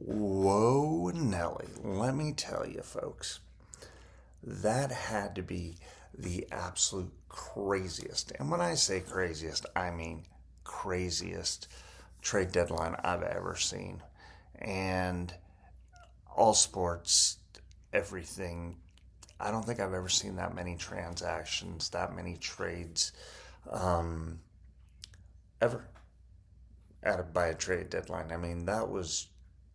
Whoa, Nelly. Let me tell you, folks, that had to be the absolute craziest. And when I say craziest, I mean craziest trade deadline I've ever seen. And all sports, everything. I don't think I've ever seen that many transactions, that many trades ever by a trade deadline. I mean, that was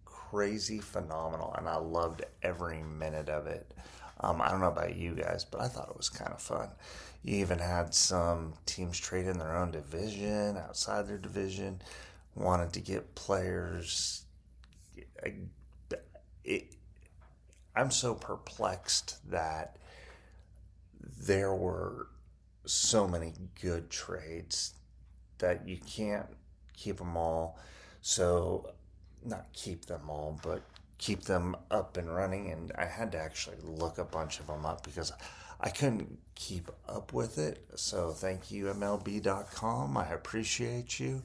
crazy phenomenal, and I loved every minute of it. I don't know about you guys, but I thought it was kind of fun. You even had some teams trade in their own division, outside their division, wanted to get players. It, I'm so perplexed that there were so many good trades that you can't keep them all. So, not keep them all, but keep them up and running. And I had to actually look a bunch of them up because I couldn't keep up with it. So, thank you, MLB.com. I appreciate you.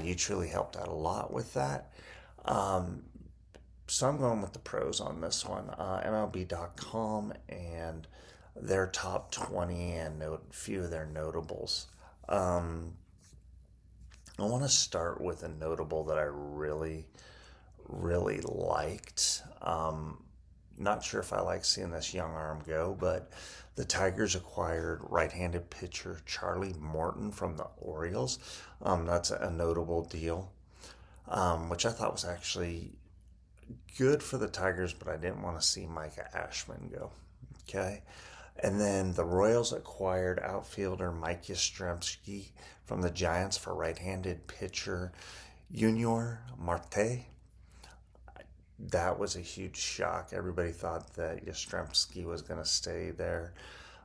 You truly helped out a lot with that. So, I'm going with the pros on this one. MLB.com and their top 20 and a few of their notables. I want to start with a notable that I really liked. Not sure if I like seeing this young arm go, but the Tigers acquired right-handed pitcher Charlie Morton from the Orioles. That's a notable deal, which I thought was actually good for the Tigers, but I didn't want to see Micah Ashman go. Okay. And then the Royals acquired outfielder Mike Yastrzemski from the Giants for right-handed pitcher Junior Marte. That was a huge shock. Everybody thought that Yastrzemski was going to stay there.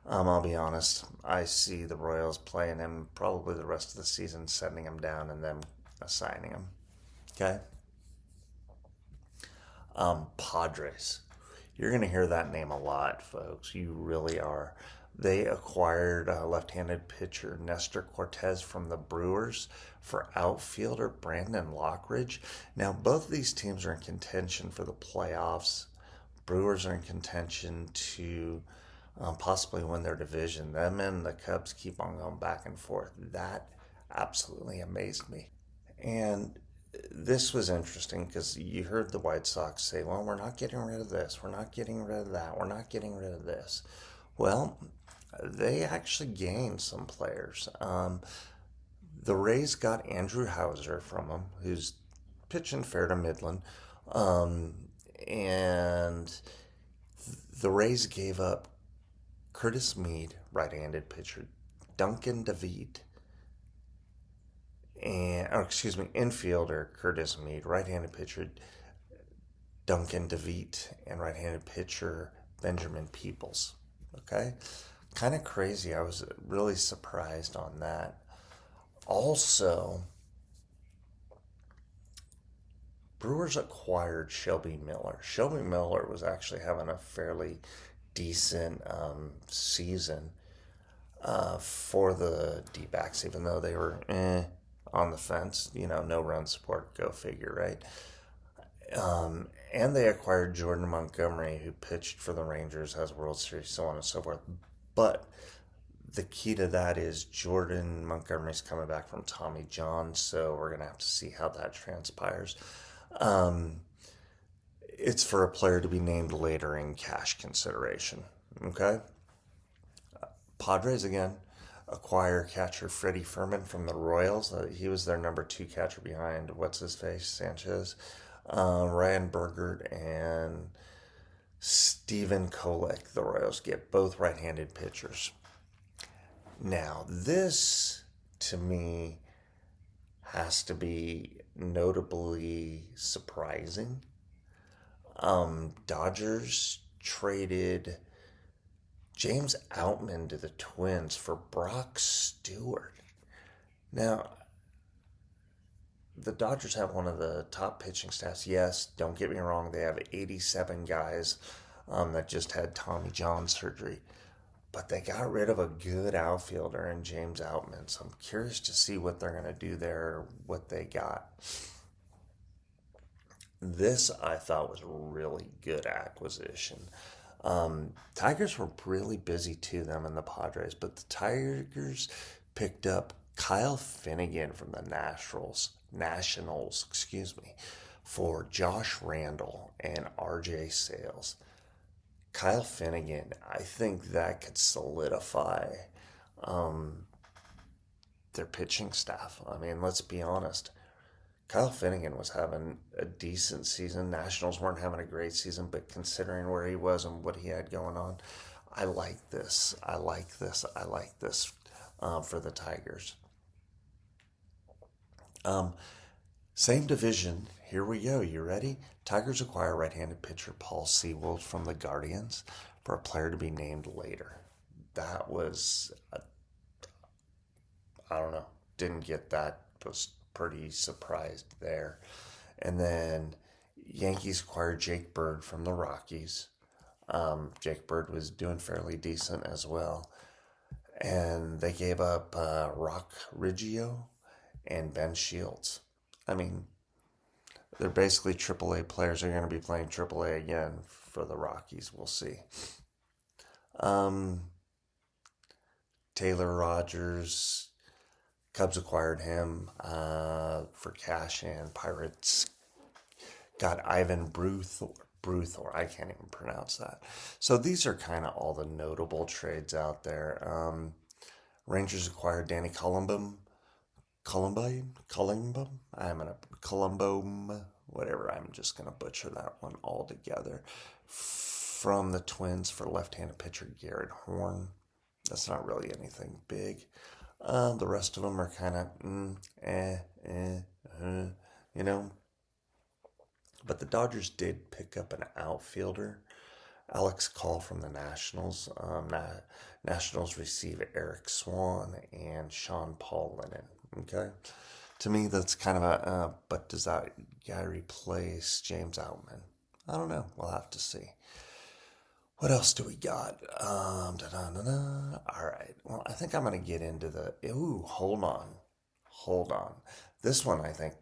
I'll be honest, I see the Royals playing him probably the rest of the season, sending him down and then assigning him. Okay? Padres. You're going to hear that name a lot, folks. You really are. They acquired left-handed pitcher Nestor Cortez from the Brewers for outfielder Brandon Lockridge. Now, both of these teams are in contention for the playoffs. Brewers are in contention to possibly win their division. Them and the Cubs keep on going back and forth. That absolutely amazed me. And this was interesting because you heard the White Sox say, well, we're not getting rid of this, we're not getting rid of that, we're not getting rid of this. Well, they actually gained some players. The Rays got Andrew Hauser from them, who's pitching fair to Midland. And the Rays gave up Curtis Mead, right-handed pitcher, Duncan DeVete, infielder Curtis Mead, right-handed pitcher Duncan DeVete, and right-handed pitcher Benjamin Peoples. Okay, kind of crazy. I was really surprised on that. Also, Brewers acquired Shelby Miller. Shelby Miller was actually having a fairly decent season for the D-backs, even though they were on the fence. No run support, go figure, right? And they acquired Jordan Montgomery, who pitched for the Rangers, has World Series, so on and so forth. But the key to that is Jordan Montgomery's coming back from Tommy John, so we're going to have to see how that transpires. It's for a player to be named later in cash consideration. Okay? Padres again acquire catcher Freddie Fermin from the Royals. He was their number 2 catcher behind Sanchez, Ryan Bergert, and Steven Kolek. The Royals get both right-handed pitchers. Now, this to me has to be notably surprising. Dodgers traded James Outman to the Twins for Brock Stewart. Now, the Dodgers have one of the top pitching staffs. Yes, don't get me wrong, they have 87 guys that just had Tommy John surgery. But they got rid of a good outfielder in James Outman. So I'm curious to see what they're going to do there, what they got. This I thought was a really good acquisition. Tigers were really busy too, them and the Padres, but the Tigers picked up Kyle Finnegan from the Nationals, excuse me, for Josh Randall and RJ Sales. Kyle Finnegan, I think that could solidify um, their pitching staff. I mean, let's be honest. Kyle Finnegan was having a decent season. Nationals weren't having a great season, but considering where he was and what he had going on, I like this. I like this. I like this for the Tigers. Um, Same division. Here we go. You ready? Tigers acquire right-handed pitcher Paul Seawold from the Guardians for a player to be named later. That was, I don't know, didn't get that. Was pretty surprised there. And then Yankees acquired Jake Bird from the Rockies. Jake Bird was doing fairly decent as well. And they gave up Rock Riggio and Ben Shields. I mean, they're basically AAA players. They're going to be playing AAA again for the Rockies. We'll see. Um, Taylor Rogers, Cubs acquired him for cash, and Pirates got Ivan Bruthor. I can't even pronounce that. So these are kind of all the notable trades out there. Rangers acquired Danny Columbum. Whatever. I'm just gonna butcher that one altogether. From the Twins for left-handed pitcher Garrett Horn. That's not really anything big. The rest of them are kind of you know. But the Dodgers did pick up an outfielder, Alex Call from the Nationals. Nationals receive Eric Swan and Sean Paul Lennon. Okay, to me that's kind of a. But does that guy replace James Outman? I don't know. We'll have to see. What else do we got? All right. Well, I think I'm going to get into the. Ooh, hold on. Hold on. This one I think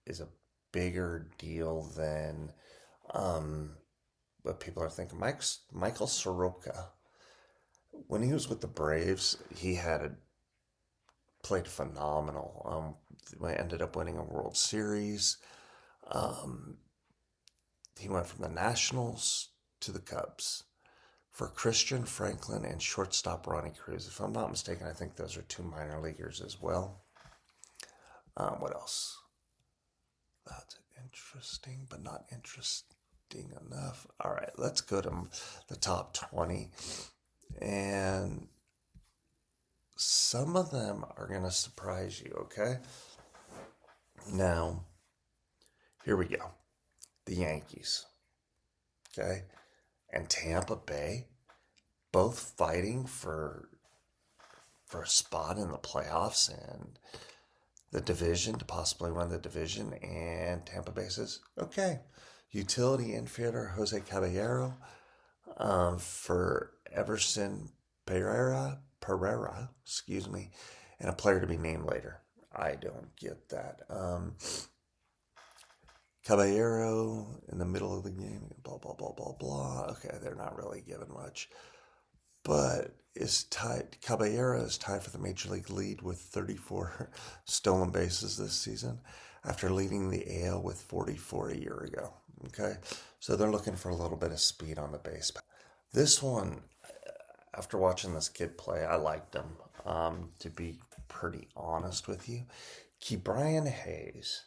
is a bigger deal than what people are thinking. Michael Soroka, when he was with the Braves, he played phenomenal. Ended up winning a World Series. Um, he went from the Nationals to the Cubs for Christian Franklin and shortstop Ronnie Cruz. If I'm not mistaken, I think those are two minor leaguers as well. What else? That's interesting, but not interesting enough. All right, let's go to the top 20. And some of them are going to surprise you, okay? Now, here we go. The Yankees, okay? And Tampa Bay, both fighting for a spot in the playoffs and the division to possibly win the division. And Tampa Bay says, okay, utility infielder Jose Caballero for Everson Pereira, excuse me, and a player to be named later. I don't get that. Caballero in the middle of the game, blah, blah, blah, blah, blah. Okay, they're not really given much. But Caballero is tied for the Major League lead with 34 stolen bases this season after leading the AL with 44 a year ago. Okay, so they're looking for a little bit of speed on the base. This one, after watching this kid play, I liked him. To be pretty honest with you, Ke'Bryan Hayes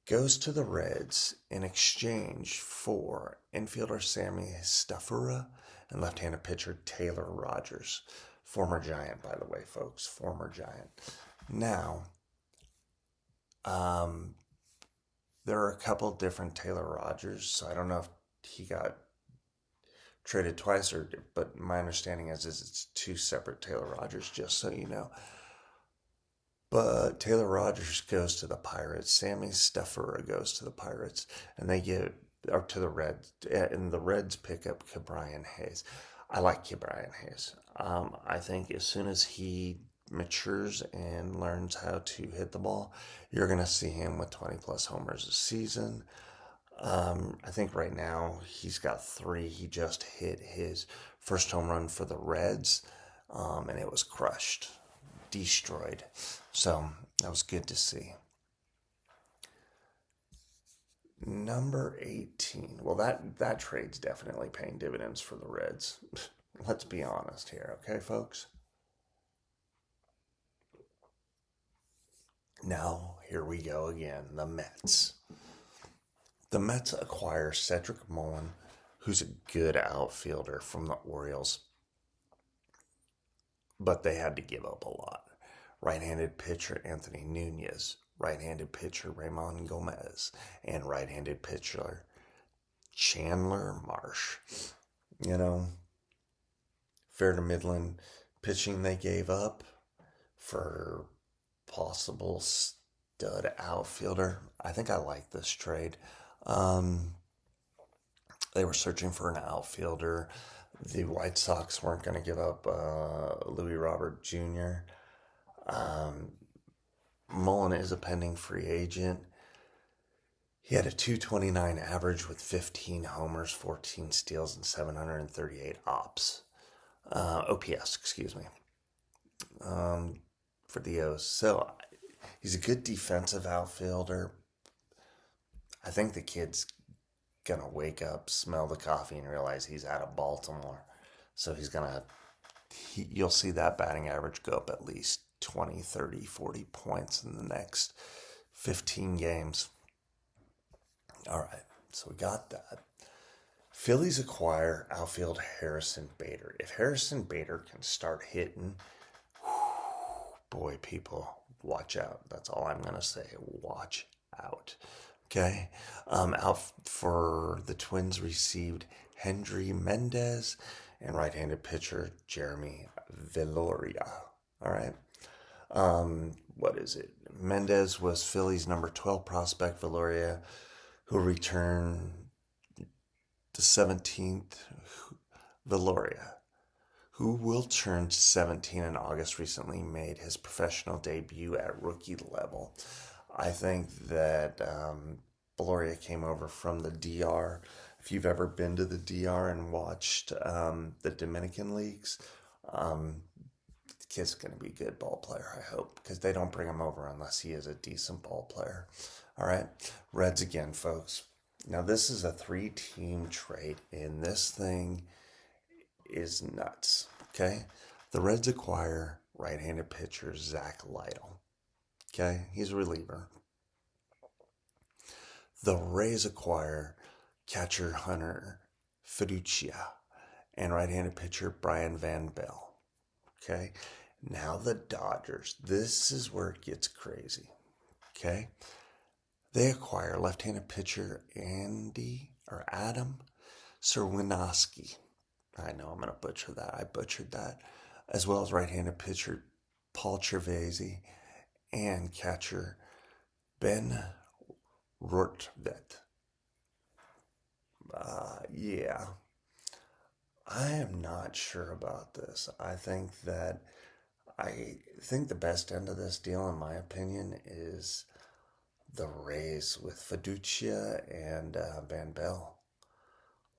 goes to the Reds in exchange for infielder Sammy Stafura and left-handed pitcher Taylor Rogers. Former Giant, by the way, folks. Former Giant. Now, there are a couple different Taylor Rogers, so I don't know if he got traded twice, but my understanding is it's two separate Taylor Rogers, just so you know. But Taylor Rogers goes to the Pirates. Sammy Stafura goes to the Pirates, and or to the Reds, and the Reds pick up Ke'Bryan Hayes. I like Ke'Bryan Hayes. I think as soon as he matures and learns how to hit the ball, you're going to see him with 20 plus homers a season. I think right now he's got 3. He just hit his first home run for the Reds, and it was crushed, destroyed. So that was good to see. Number 18. Well, that trade's definitely paying dividends for the Reds. Let's be honest here, okay, folks? Now, here we go again. The Mets. The Mets acquire Cedric Mullin, who's a good outfielder from the Orioles, but they had to give up a lot. Right-handed pitcher Anthony Nunez, right-handed pitcher Ramon Gomez, and right-handed pitcher Chandler Marsh. You know, fair to Midland pitching they gave up for possible stud outfielder. I think I like this trade. They were searching for an outfielder. The White Sox weren't going to give up Louis Robert Jr. Mullen is a pending free agent. He had a 229 average with 15 homers, 14 steals, and 738 OPS, excuse me, for the O's. So he's a good defensive outfielder. I think the kid's gonna wake up, smell the coffee, and realize he's out of Baltimore. So you'll see that batting average go up at least 20, 30, 40 points in the next 15 games. All right, so we got that. Phillies acquire outfield Harrison Bader. If Harrison Bader can start hitting, boy, people, watch out. That's all I'm going to say. Watch out. Okay. Out for the Twins received Hendry Mendez and right-handed pitcher Jeremy Viloria. All right. What is it? Mendez was Phillies number 12 prospect. Viloria, who returned the 17th. Viloria, who will turn 17 in August, recently made his professional debut at rookie level. I think that Viloria came over from the DR. If you've ever been to the DR and watched the Dominican leagues, the kid's going to be a good ball player, I hope, because they don't bring him over unless he is a decent ball player. All right, Reds again, folks. Now, this is a 3-team trade, and this thing is nuts, okay? The Reds acquire right-handed pitcher Zach Lytle, okay? He's a reliever. The Rays acquire catcher Hunter Fiducia and right-handed pitcher Brian Van Bell, okay? Now the Dodgers. This is where it gets crazy, okay? They acquire left-handed pitcher Adam Serwinowski. I know I'm going to butcher that. I butchered that. As well as right-handed pitcher Paul Cervezi and catcher Ben Rortvedt. Yeah. I am not sure about this. I think the best end of this deal, in my opinion, is the Rays with Fiducia and Van Bell.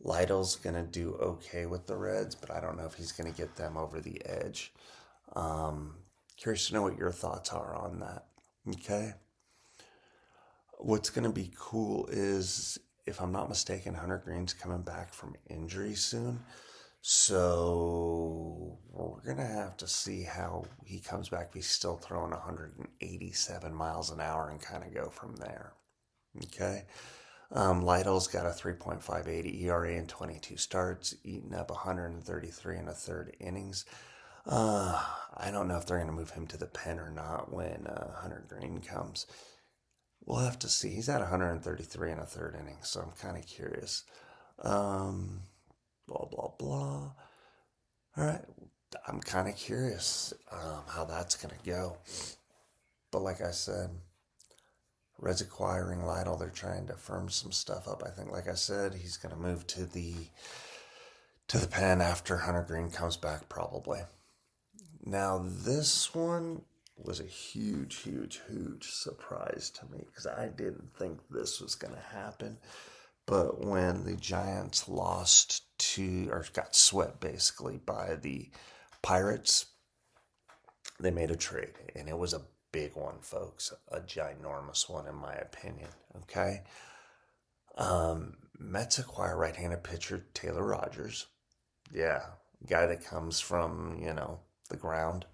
Lytle's going to do okay with the Reds, but I don't know if he's going to get them over the edge. Curious to know what your thoughts are on that. Okay? What's going to be cool is, if I'm not mistaken, Hunter Green's coming back from injury soon. So we're going to have to see how he comes back. He's still throwing 187 miles an hour and kind of go from there. Okay? Lytle's got a 3.58 ERA in 22 starts, eating up 133 in a third innings. I don't know if they're going to move him to the pen or not when Hunter Green comes. We'll have to see. He's at 133 in a third inning, so I'm kind of curious. Blah, blah, blah. All right. I'm kind of curious how that's going to go. But like I said, Reds acquiring Lytle, they're trying to firm some stuff up. I think, like I said, he's going to move to the pen after Hunter Green comes back, probably. Now, this one was a huge, huge, huge surprise to me because I didn't think this was going to happen. But when the Giants lost to, or got swept basically by the Pirates, they made a trade. And it was a big one, folks. A ginormous one, in my opinion. Okay. Mets acquire right handed pitcher Taylor Rogers. Yeah. Guy that comes from, the ground.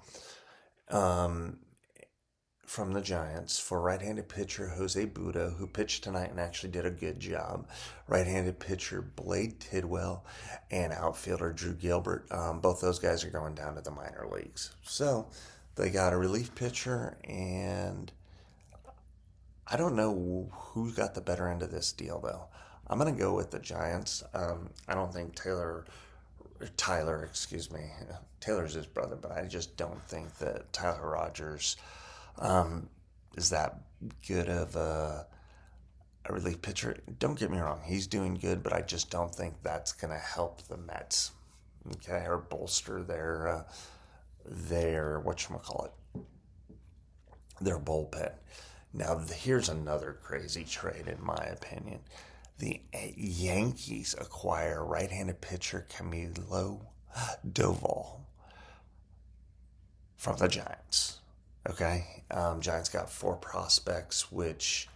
From the Giants for right-handed pitcher Jose Buda, who pitched tonight and actually did a good job. Right-handed pitcher Blade Tidwell and outfielder Drew Gilbert. Both those guys are going down to the minor leagues. So they got a relief pitcher, and I don't know who got the better end of this deal, though. I'm going to go with the Giants. I don't think Tyler, excuse me. Taylor's his brother, but I just don't think that Tyler Rogers is that good of a relief pitcher. Don't get me wrong, he's doing good, but I just don't think that's going to help the Mets, okay, or bolster their whatchamacallit, their bullpen. Now, here's another crazy trade, in my opinion. The Yankees acquire right-handed pitcher Camilo Doval from the Giants. Okay, Giants got 4 prospects, which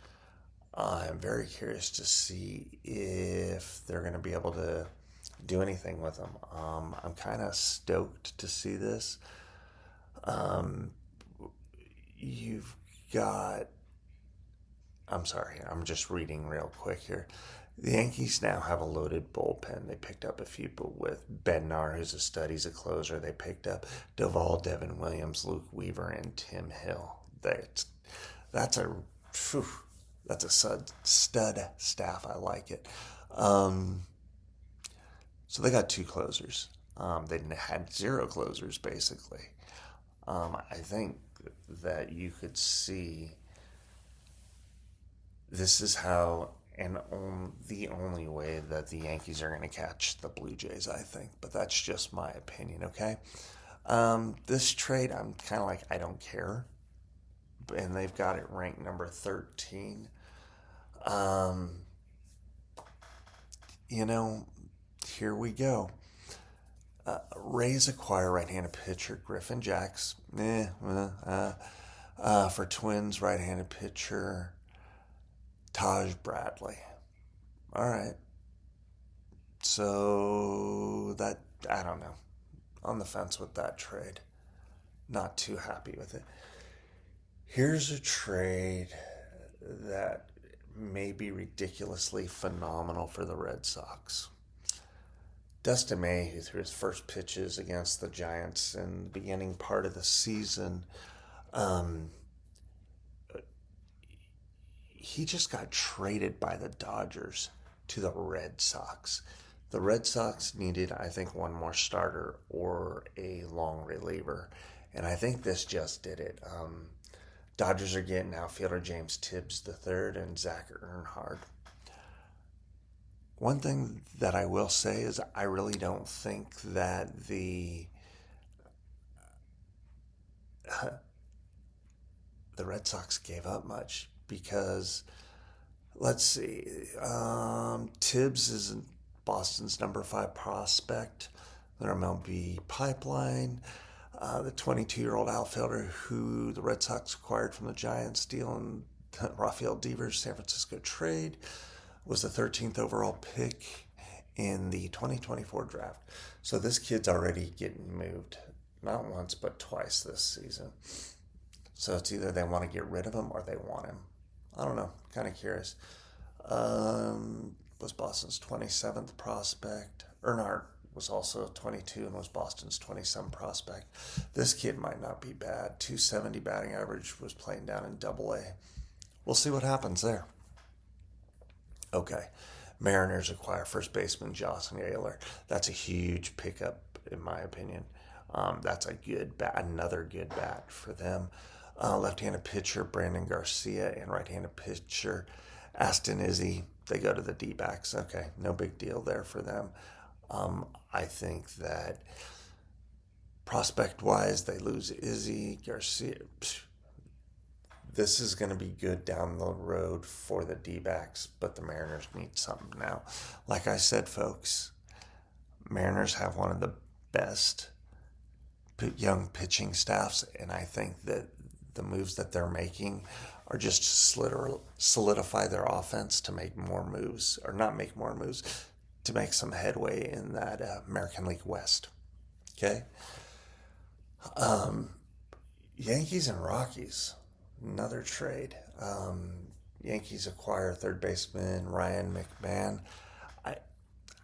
I'm very curious to see if they're going to be able to do anything with them. I'm kind of stoked to see this. You've got, I'm sorry, I'm just reading real quick here. The Yankees now have a loaded bullpen. They picked up a few people with Bednar, who's a stud, he's a closer. They picked up Duvall, Devin Williams, Luke Weaver, and Tim Hill. That's a stud staff. I like it. So they got 2 closers. They had 0 closers basically. I think that you could see this is how the only way that the Yankees are going to catch the Blue Jays, I think. But that's just my opinion, okay? This trade, I'm kind of like, I don't care. And they've got it ranked number 13. Here we go. Rays acquire right-handed pitcher Griffin Jacks. For Twins, right-handed pitcher Taj Bradley. All right. So I don't know. On the fence with that trade. Not too happy with it. Here's a trade that may be ridiculously phenomenal for the Red Sox. Dustin May, who threw his first pitches against the Giants in the beginning part of the season, he just got traded by the Dodgers to the Red Sox. The Red Sox needed, I think, one more starter or a long reliever, and I think this just did it. Dodgers are getting outfielder James Tibbs III and Zach Earnhardt. One thing that I will say is I really don't think that the Red Sox gave up much because, let's see, Tibbs is Boston's number 5 prospect, their MLB pipeline. The 22-year-old outfielder who the Red Sox acquired from the Giants deal in Rafael Devers' San Francisco trade was the 13th overall pick in the 2024 draft. So this kid's already getting moved, not once but twice this season. So it's either they want to get rid of him or they want him. I don't know. Kind of curious. Was Boston's 27th prospect. Earnhardt was also 22 and was Boston's 27th prospect. This kid might not be bad. 270 batting average, was playing down in Double-A. We'll see what happens there. Okay. Mariners acquire first baseman Jocelyn Naylor. That's a huge pickup, in my opinion. That's a good bat, another good bat for them. Left-handed pitcher Brandon Garcia and right-handed pitcher Aston Izzy. They go to the D-backs. Okay, no big deal there for them. I think that Prospect-wise, they lose Izzy, Garcia. This is going to be good down the road for the D-backs, but the Mariners need something now. Like I said, folks, Mariners have one of the best young pitching staffs, and I think that the moves that they're making are just to solidify their offense to make more moves, or not make more moves, to make some headway in that American League West. Okay? Yankees and Rockies, another trade. Yankees acquire third baseman Ryan McMahon.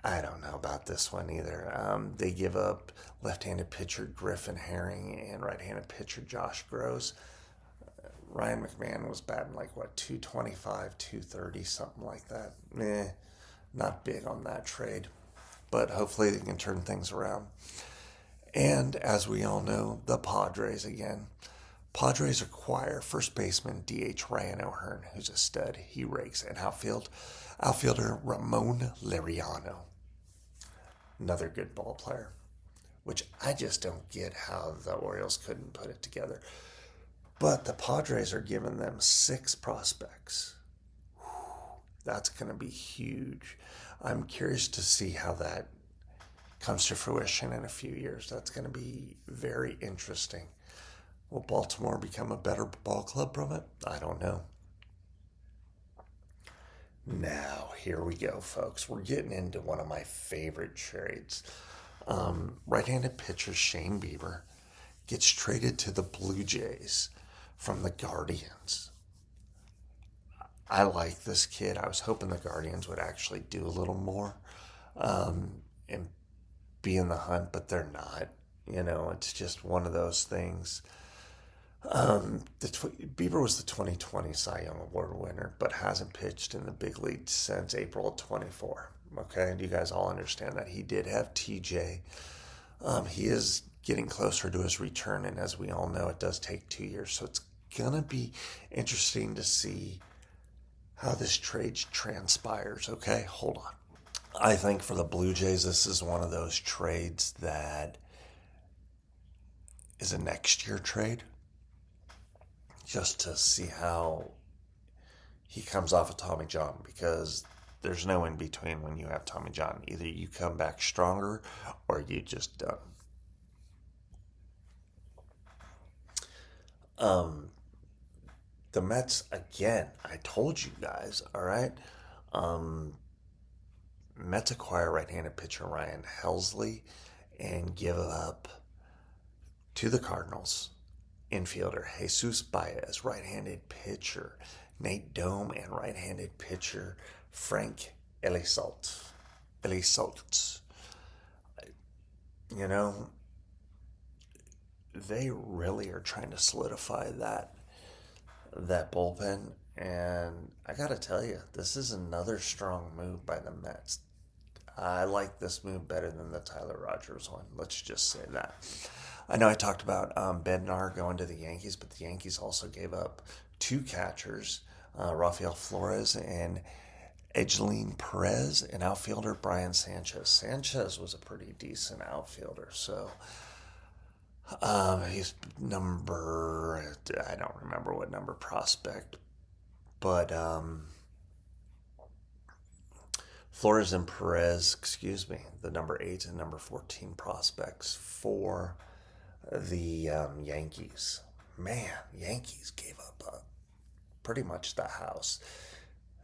I don't know about this one either. They give up left-handed pitcher Griffin Herring and right-handed pitcher Josh Gross. Ryan McMahon was batting like, 225, 230, something like that. Not big on that trade. But hopefully they can turn things around. And as we all know, the Padres again. Padres acquire first baseman DH Ryan O'Hearn, who's a stud. He rakes. And outfielder Ramon Laureano. Another good ball player, which I just don't get how the Orioles couldn't put it together. But the Padres are giving them 6 prospects. That's going to be huge. I'm curious to see how that comes to fruition in a few years. That's going to be very interesting. Will Baltimore become a better ball club from it? I don't know. Now, here we go, folks. We're getting into one of my favorite trades. Right-handed pitcher Shane Bieber gets traded to the Blue Jays from the Guardians. I like this kid. I was hoping the Guardians would actually do a little more and be in the hunt, but they're not. It's just one of those things. Bieber was the 2020 Cy Young Award winner, but hasn't pitched in the big leagues since April of 24. Okay, do you guys all understand that? He did have TJ. He is getting closer to his return, and as we all know, it does take 2 years. So it's going to be interesting to see how this trade transpires. Okay, hold on. I think for the Blue Jays, this is one of those trades that is a next year trade. Just to see how he comes off of Tommy John, because there's no in between when you have Tommy John. Either you come back stronger or you just done. The Mets, again, I told you guys, all right? Mets acquire right-handed pitcher Ryan Helsley and give up to the Cardinals infielder Jesus Baez, right-handed pitcher Nate Dome, and right-handed pitcher Frank Elizolt. They really are trying to solidify that bullpen, and I gotta tell you, this is another strong move by the Mets. I like this move better than the Tyler Rogers one. Let's just say that. I know I talked about Bednar going to the Yankees, but the Yankees also gave up 2 catchers, Rafael Flores and Edgeline Perez, and outfielder Brian Sanchez. Sanchez was a pretty decent outfielder, so he's number, I don't remember what number prospect, but Flores and Perez, the number 8 and number 14 prospects for the Yankees. Man, Yankees gave up pretty much the house.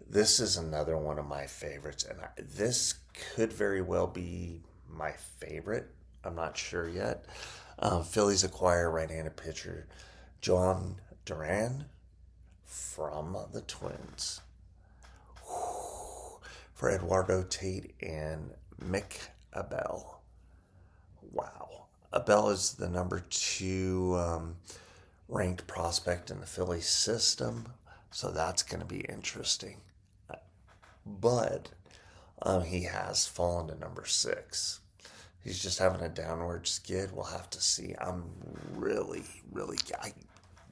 This is another one of my favorites, and this could very well be my favorite. I'm not sure yet. Phillies acquire right-handed pitcher John Duran from the Twins for Eduardo Tate and Mick Abel. Wow. Abel is the number 2 ranked prospect in the Phillies system, so that's going to be interesting. But he has fallen to number 6. He's just having a downward skid. We'll have to see. I'm really,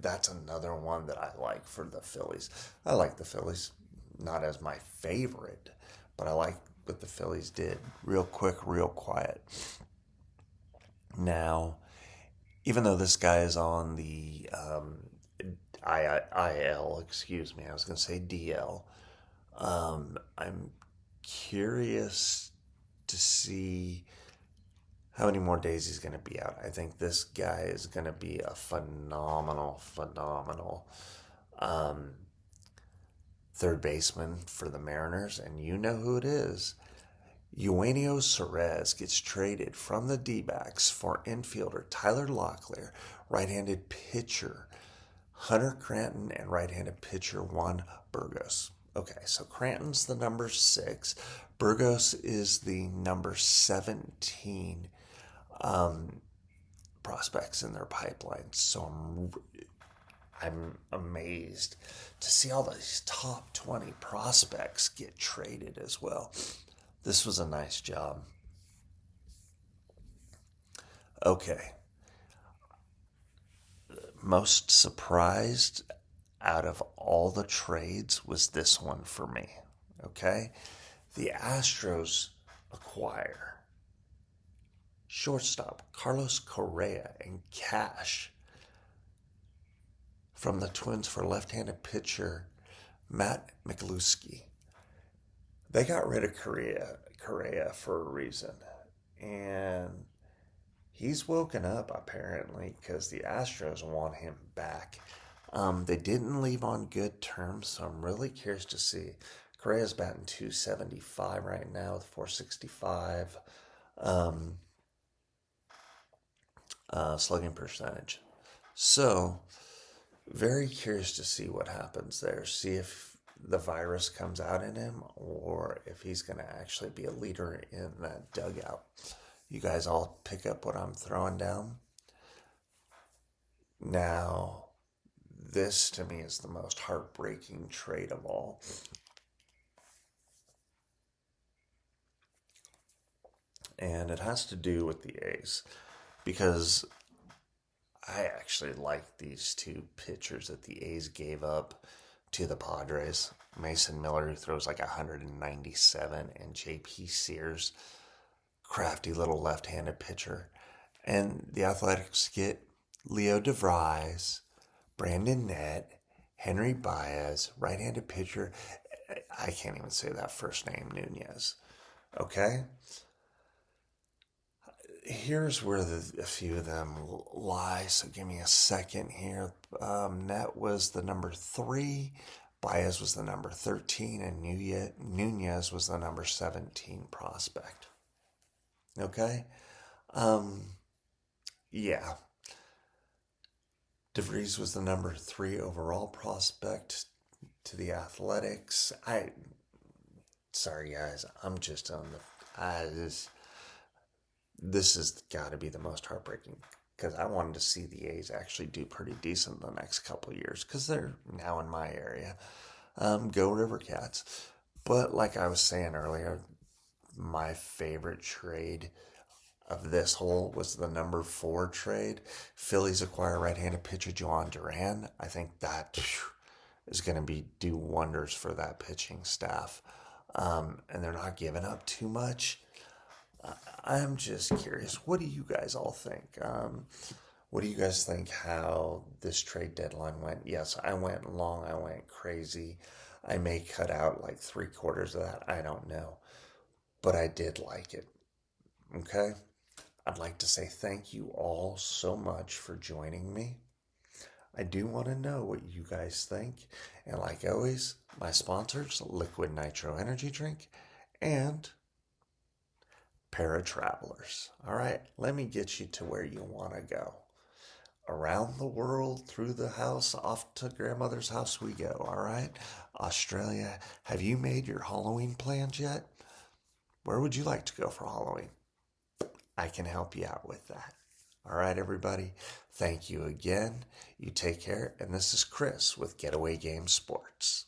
that's another one that I like for the Phillies. I like the Phillies, not as my favorite, but I like what the Phillies did. Real quick, real quiet. Now, even though this guy is on the IL, excuse me, I was going to say DL. I'm curious to see how many more days he's going to be out. I think this guy is going to be a phenomenal um, third baseman for the Mariners, and you know who it is. Eugenio Suarez gets traded from the D-backs for infielder Tyler Locklear, right-handed pitcher Hunter Cranton, and right-handed pitcher Juan Burgos. Okay, so Cranton's the number 6. Burgos is the number 17 prospects in their pipeline. So I'm amazed to see all these top 20 prospects get traded as well. This was a nice job. Okay. Most surprised out of all the trades was this one for me. Okay. The Astros acquire shortstop Carlos Correa and cash from the Twins for left-handed pitcher Matt McLusky. They got rid of Correa for a reason, and he's woken up apparently because the Astros want him back. They didn't leave on good terms, so I'm really curious to see. Correa's batting 275 right now with 465 slugging percentage. So, very curious to see what happens there. See if the virus comes out in him or if he's going to actually be a leader in that dugout. You guys all pick up what I'm throwing down? Now, this to me is the most heartbreaking trade of all. And it has to do with the A's because I actually like these two pitchers that the A's gave up to the Padres. Mason Miller, who throws like 197, and J.P. Sears, crafty little left-handed pitcher. And the Athletics get Leo DeVries, Brandon Nett, Henry Baez, right-handed pitcher. I can't even say that first name, Nunez. Okay? Here's where a few of them lie, so give me a second here. Nett was the number 3, Baez was the number 13, and Nunez was the number 17 prospect. Okay? Yeah. DeVries was the number 3 overall prospect to the Athletics. Sorry guys, I'm just on the... This has got to be the most heartbreaking because I wanted to see the A's actually do pretty decent the next couple of years because they're now in my area. Go River Cats. But like I was saying earlier, my favorite trade of this whole was the number 4 trade. Phillies acquire right-handed pitcher Joan Duran. I think that is going to do wonders for that pitching staff. And they're not giving up too much. I'm just curious. What do you guys all think? What do you guys think how this trade deadline went? Yes, I went long. I went crazy. I may cut out like 3/4 of that. I don't know. But I did like it. Okay? I'd like to say thank you all so much for joining me. I do want to know what you guys think. And like always, my sponsors, Liquid Nitro Energy Drink and Para-Travelers. All right, let me get you to where you want to go. Around the world, through the house, off to grandmother's house we go. All right, Australia, have you made your Halloween plans yet? Where would you like to go for Halloween? I can help you out with that. All right, everybody, thank you again. You take care, and this is Chris with Getaway Game Sports.